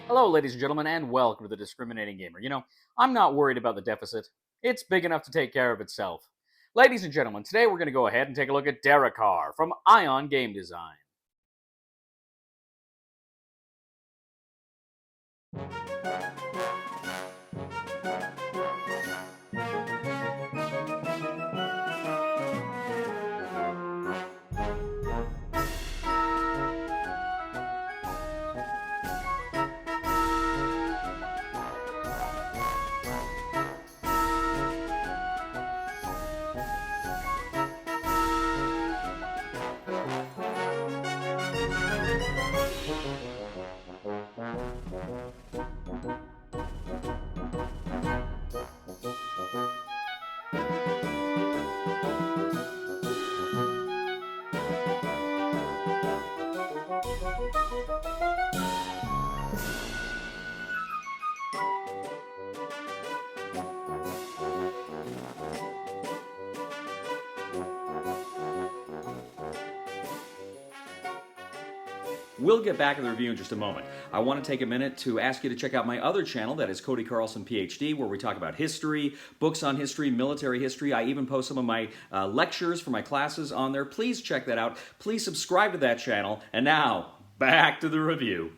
Hello, ladies and gentlemen, and welcome to the Discriminating Gamer. I'm not worried about the deficit. It's big enough to take care of itself. Ladies and gentlemen, today we're going to go ahead and take a look at DerrocAr from Ion Game Design. We'll get back to the review in just a moment. I want to take a minute to ask you to check out my other channel, that is Cody Carlson, PhD, where we talk about history, books on history, military history. I even post some of my lectures for my classes on there. Please check that out. Please subscribe to that channel. And now, back to the review.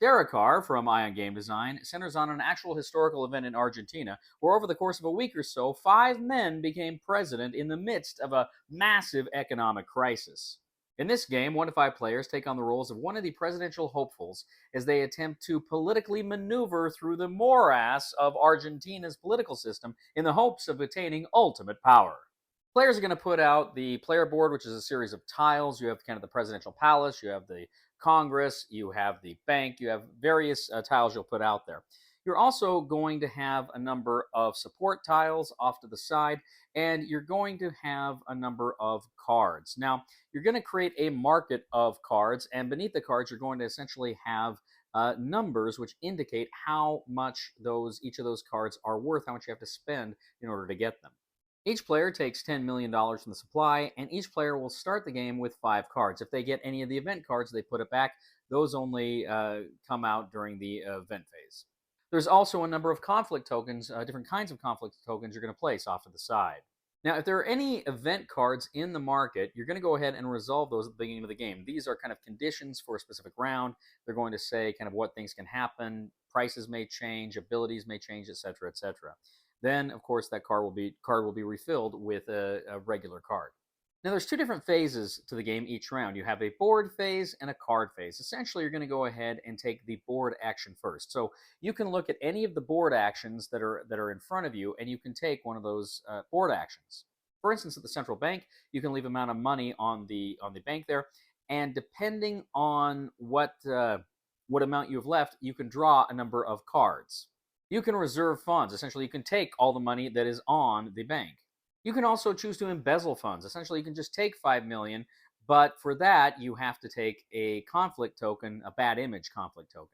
DerrocAr from Ion Game Design centers on an actual historical event in Argentina, where over the course of a week or so, 5 men became president in the midst of a massive economic crisis. In this game, 1 to 5 players take on the roles of one of the presidential hopefuls as they attempt to politically maneuver through the morass of Argentina's political system in the hopes of attaining ultimate power. Players are going to put out the player board, which is a series of tiles. You have kind of the presidential palace, you have the Congress, you have the bank, you have various tiles you'll put out there. You're also going to have a number of support tiles off to the side, and you're going to have a number of cards. Now, you're going to create a market of cards, and beneath the cards, you're going to essentially have numbers which indicate how much each of those cards are worth, how much you have to spend in order to get them. Each player takes $10 million from the supply, and each player will start the game with 5 cards. If they get any of the event cards, they put it back. Those only come out during the event phase. There's also a number of conflict tokens, different kinds of conflict tokens you're going to place off to the side. Now, if there are any event cards in the market, you're going to go ahead and resolve those at the beginning of the game. These are kind of conditions for a specific round. They're going to say kind of what things can happen, prices may change, abilities may change, etc., etc. Then, of course, that card will be refilled with a regular card. Now, there's 2 different phases to the game each round. You have a board phase and a card phase. Essentially, you're going to go ahead and take the board action first. So you can look at any of the board actions that are in front of you, and you can take one of those board actions. For instance, at the central bank, you can leave amount of money on the bank there, and depending on what amount you have left, you can draw a number of cards. You can reserve funds. Essentially, you can take all the money that is on the bank. You can also choose to embezzle funds. Essentially, you can just take 5 million, but for that, you have to take a conflict token, a bad image conflict token.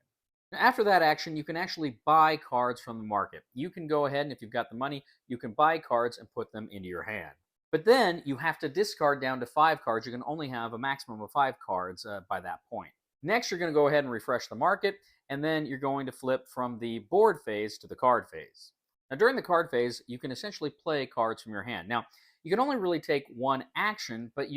Now, after that action, you can actually buy cards from the market. You can go ahead, and if you've got the money, you can buy cards and put them into your hand. But then you have to discard down to 5 cards. You can only have a maximum of 5 cards by that point. Next, you're going to go ahead and refresh the market, and then you're going to flip from the board phase to the card phase. Now, during the card phase, you can essentially play cards from your hand. Now, you can only really take one action, but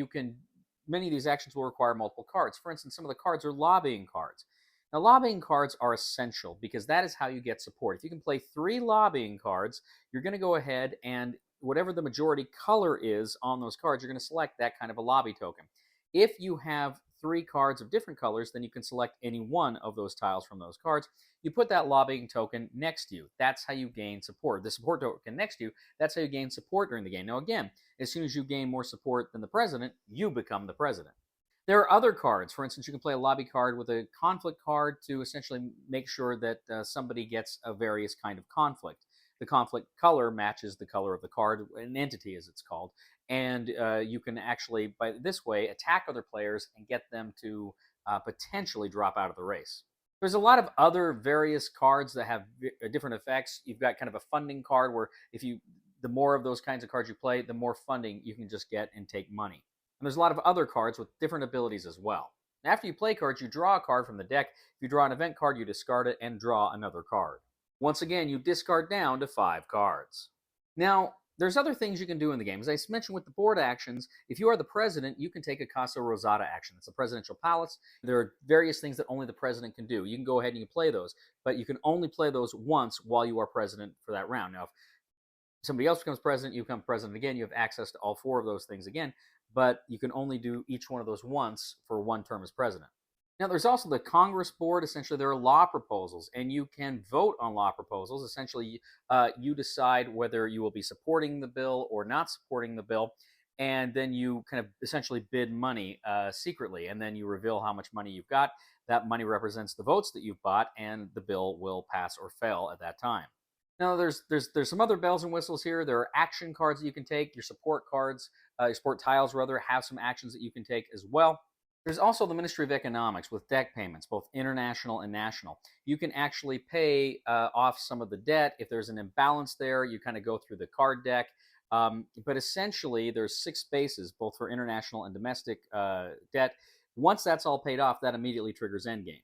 many of these actions will require multiple cards. For instance, some of the cards are lobbying cards. Now, lobbying cards are essential because that is how you get support. If you can play 3 lobbying cards, you're going to go ahead and whatever the majority color is on those cards, you're going to select that kind of a lobby token. If you have 3 cards of different colors, then you can select any one of those tiles from those cards. You put that lobbying token next to you. That's how you gain support. The support token next to you, that's how you gain support during the game. Now, again, as soon as you gain more support than the president, you become the president. There are other cards. For instance, you can play a lobby card with a conflict card to essentially make sure that somebody gets a various kind of conflict. The conflict color matches the color of the card, an entity as it's called, and you can actually, by this way, attack other players and get them to potentially drop out of the race. There's a lot of other various cards that have different effects. You've got kind of a funding card where the more of those kinds of cards you play, the more funding you can just get and take money. And there's a lot of other cards with different abilities as well. After you play cards, you draw a card from the deck. If you draw an event card, you discard it and draw another card. Once again, you discard down to 5 cards. Now, there's other things you can do in the game. As I mentioned with the board actions, if you are the president, you can take a Casa Rosada action. It's a presidential palace. There are various things that only the president can do. You can go ahead and you can play those, but you can only play those once while you are president for that round. Now, if somebody else becomes president, you become president again, you have access to all 4 of those things again, but you can only do each one of those once for one term as president. Now, there's also the Congress board. Essentially, there are law proposals, and you can vote on law proposals. Essentially, you decide whether you will be supporting the bill or not supporting the bill, and then you kind of essentially bid money secretly, and then you reveal how much money you've got. That money represents the votes that you've bought, and the bill will pass or fail at that time. Now, there's some other bells and whistles here. There are action cards that you can take. Your support cards, your support tiles, rather, have some actions that you can take as well. There's also the Ministry of Economics with debt payments, both international and national. You can actually pay off some of the debt. If there's an imbalance there, you kind of go through the card deck. But essentially, there's 6 spaces, both for international and domestic debt. Once that's all paid off, that immediately triggers endgame.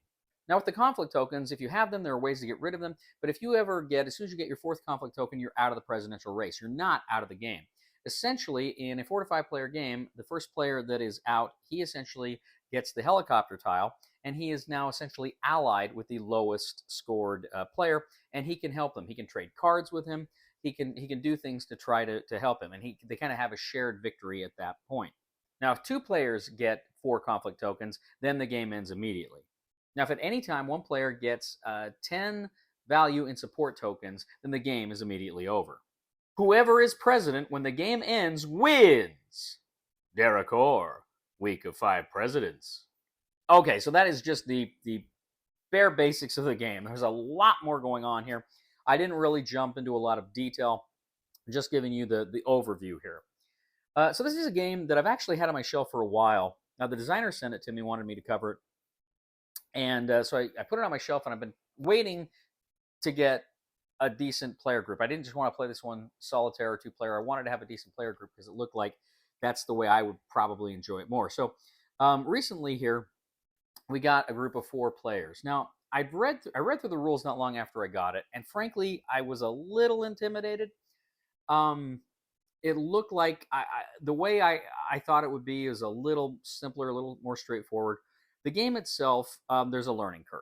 Now, with the conflict tokens, if you have them, there are ways to get rid of them. But if you ever as soon as you get your 4th conflict token, you're out of the presidential race. You're not out of the game. Essentially, in a 4 to 5 player game, the first player that is out, he essentially gets the helicopter tile, and he is now essentially allied with the lowest scored player, and he can help them. He can trade cards with him. He can do things to try to help him, and they kind of have a shared victory at that point. Now, if 2 players get 4 conflict tokens, then the game ends immediately. Now, if at any time one player gets 10 value in support tokens, then the game is immediately over. Whoever is president when the game ends wins. DerrocAr, week of 5 presidents. Okay, so that is just the bare basics of the game. There's a lot more going on here. I didn't really jump into a lot of detail. I'm just giving you the overview here. So this is a game that I've actually had on my shelf for a while. Now, the designer sent it to me, wanted me to cover it. And so I put it on my shelf, and I've been waiting to get a decent player group. I didn't just want to play this one solitaire or 2-player. I wanted to have a decent player group because it looked like that's the way I would probably enjoy it more. So recently here, we got a group of 4 players. Now, I read through the rules not long after I got it, and frankly, I was a little intimidated. It looked like the way I thought it would be is a little simpler, a little more straightforward. The game itself, there's a learning curve.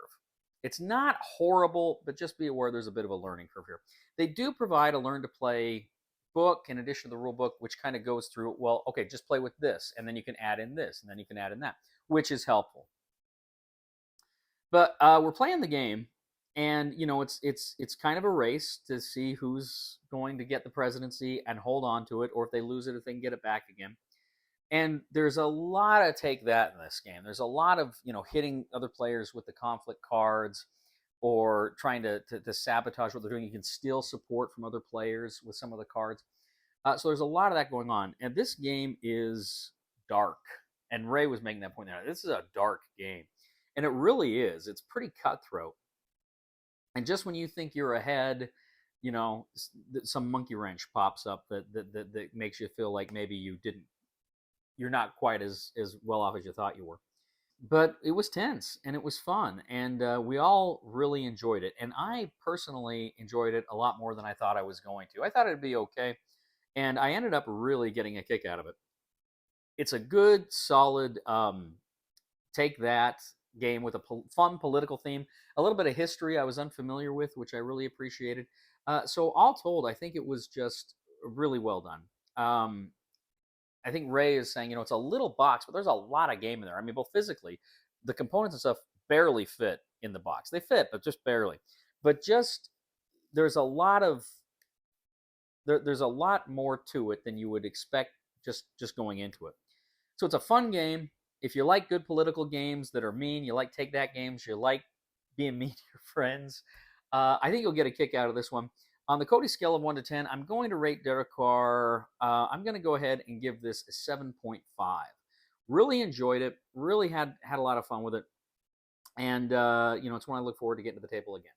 It's not horrible, but just be aware there's a bit of a learning curve here. They do provide a learn to play book in addition to the rule book, which kind of goes through, well, okay, just play with this, and then you can add in this, and then you can add in that, which is helpful. But we're playing the game, and it's kind of a race to see who's going to get the presidency and hold on to it, or if they lose it, if they can get it back again. And there's a lot of take that in this game. There's a lot of hitting other players with the conflict cards, or trying to sabotage what they're doing. You can steal support from other players with some of the cards. So there's a lot of that going on. And this game is dark. And Ray was making that point there. This is a dark game. And it really is. It's pretty cutthroat. And just when you think you're ahead, some monkey wrench pops up that makes you feel like maybe you're not quite as well off as you thought you were. But it was tense, and it was fun, and we all really enjoyed it. And I personally enjoyed it a lot more than I thought I was going to. I thought it'd be okay, and I ended up really getting a kick out of it. It's a good, solid take that game with a fun political theme, a little bit of history I was unfamiliar with, which I really appreciated. So all told, I think it was just really well done. I think Ray is saying, it's a little box, but there's a lot of game in there. I mean, both physically, the components and stuff barely fit in the box. They fit, but just barely. But just there's a lot more to it than you would expect just going into it. So it's a fun game. If you like good political games that are mean, you like take that games, you like being mean to your friends, I think you'll get a kick out of this one. On the Cody scale of 1 to 10, I'm going to rate DerrocAr. I'm going to go ahead and give this a 7.5. Really enjoyed it. Really had a lot of fun with it. And, it's one I look forward to getting to the table again.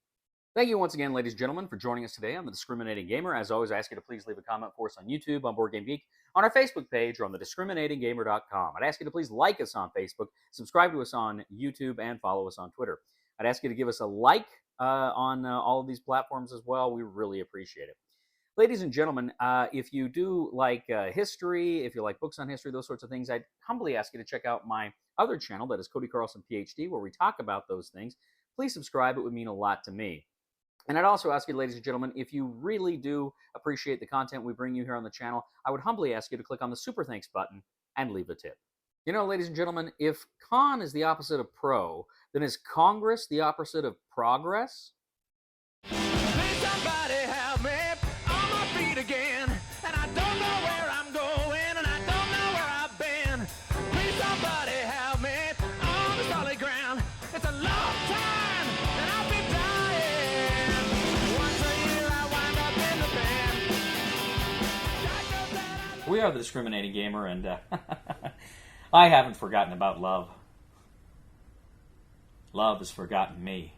Thank you once again, ladies and gentlemen, for joining us today on The Discriminating Gamer. As always, I ask you to please leave a comment for us on YouTube, on Board Game Geek, on our Facebook page or on thediscriminatinggamer.com. I'd ask you to please like us on Facebook, subscribe to us on YouTube, and follow us on Twitter. I'd ask you to give us a like on all of these platforms as well. We really appreciate it. Ladies and gentlemen, if you do like history, if you like books on history, those sorts of things, I'd humbly ask you to check out my other channel, that is Cody Carlson, PhD, where we talk about those things. Please subscribe. It would mean a lot to me. And I'd also ask you, ladies and gentlemen, if you really do appreciate the content we bring you here on the channel, I would humbly ask you to click on the Super Thanks button and leave a tip. You know, ladies and gentlemen, if con is the opposite of pro, then is Congress the opposite of progress? Please somebody help me on my feet again. And I don't know where I'm going, and I don't know where I've been. Please somebody help me on the solid ground. It's a long time, and I'll be dying. Once a year I wind up in the band. We are the Discriminating Gamer, and I haven't forgotten about love. Love has forgotten me.